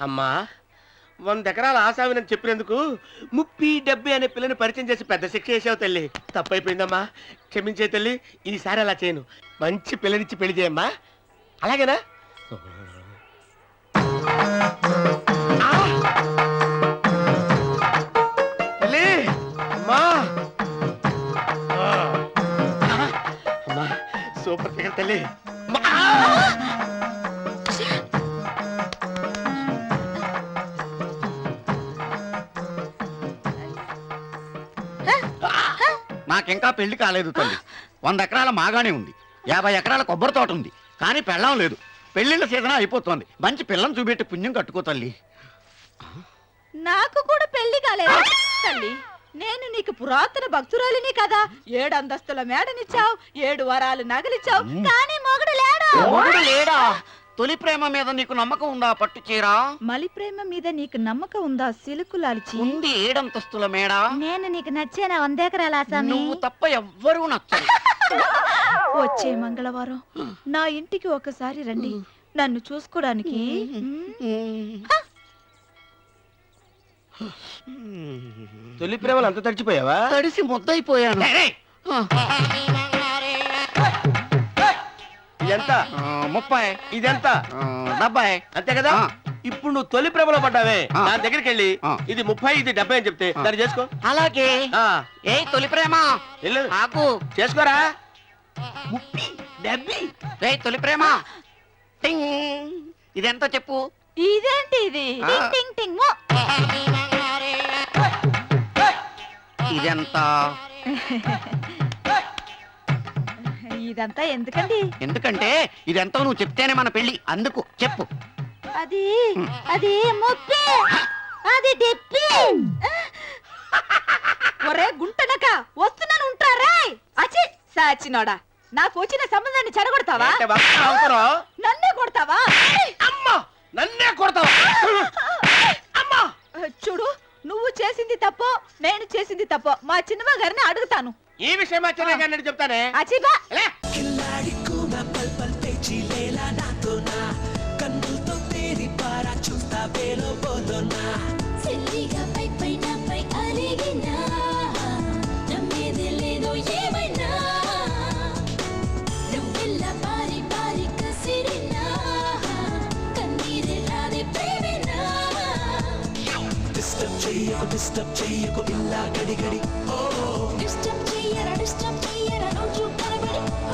అమ్మా 100 ఎకరాల ఆసామినని చెప్పినందుకు 30-70 అనే పిల్లని పరిచయం చేసి పెద్ద శిక్ష చేసావు తల్లి. తప్పైపోయిందమ్మా, క్షమించే తల్లి. ఈసారి అలా చేయను. మంచి పిల్లనిచ్చి పెళ్లి చేయమ్మా. అలాగేనా? తల్లి అమ్మా, అమ్మా సూపర్ ఫిగర్ తల్లి. నాకింకా పెళ్లి కాలేదు తల్లి. 100 ఎకరాల మాగానే ఉంది, 50 ఎకరాల కొబ్బరి తోట ఉంది, కానీ పెళ్ళం లేదు. పెళ్లిళ్ళ సీజన్ అయిపోతుంది. మంచి పిల్లని చూపెట్టి పుణ్యం కట్టుకో తల్లి. నాకు కూడా పెళ్లి కాలేదు తల్లి. నేను నీకు పురాతన భక్తురాలిని కదా. 7 అంతస్తుల మేడనిచ్చావు, 7 వరాలు నగలిచ్చావు, కానీ మొగుడు లేడా? మొగుడు లేడా? తొలి ప్రేమ మీద నీకు నమ్మకం ఉందా? పట్టు చీరా. మలి ప్రేమ మీద నీకు నమ్మకం ఉందా? సిలుకు లాల్చి ఉంది. 7 అంతస్తుల మేడ. నేను నీకు నచ్చేనా? 100 ఎకరాల ఆసామి. నువ్వు తప్ప ఎవ్వరూ నచ్చరు. వచ్చే మంగళవారం నా ఇంటికి ఒకసారి రండి, నన్ను చూసుకోవడానికి. తొలి ప్రేమలు అంత తడిచిపోయావా? తడిసి ముద్దయిపోయాను. ఇదెంత? 30. ఇదెంత? 70. అంతే కదా? ఇప్పుడు నువ్వు తొలి ప్రేమలో పడ్డావే, దాని దగ్గరికి వెళ్ళి ఇది 30 ఇది 70 అని చెప్తే దాన్ని చేసుకో. అలాగే. ఏ తొలి ప్రేమ వెళ్ళు, ఆకు చేసుకోరా. 30, 70. ఏ తొలి ప్రేమ టింగ్. ఇదెంత చెప్పు. ఇదేంటి ఇది? టింగ్ టింగ్ టింగ్ మో. ఇదెంత? ఇదంతా ఎందుకండి? ఎందుకంటే ఇదెంతో నువ్వు చెప్తేనే మన పెళ్లి. అందుకు చెప్పు. అది అది 30, అది 70. ఒరే గుంటనక, వస్తున్నాను ఉంటారా? అచి సాచినోడా, నాకు వచ్చిన సంబంధాన్ని చెడగొడతావా? నన్నే కొడతావా? అమ్మా, నన్నే కొడతావా? అమ్మా చూడు, నువ్వు చేసింది తప్పో నేను చేసింది తప్పో మా చిన్నమ్మ గారిని అడుగుతాను. ఈ విషయం మా చిన్న గారిని చెప్తానే. అచిబా డిస్టర్బ్ చెయ్యకు ఇలా గడి గడి. డిస్టర్బ్ చెయ్యరా, డిస్టర్బ్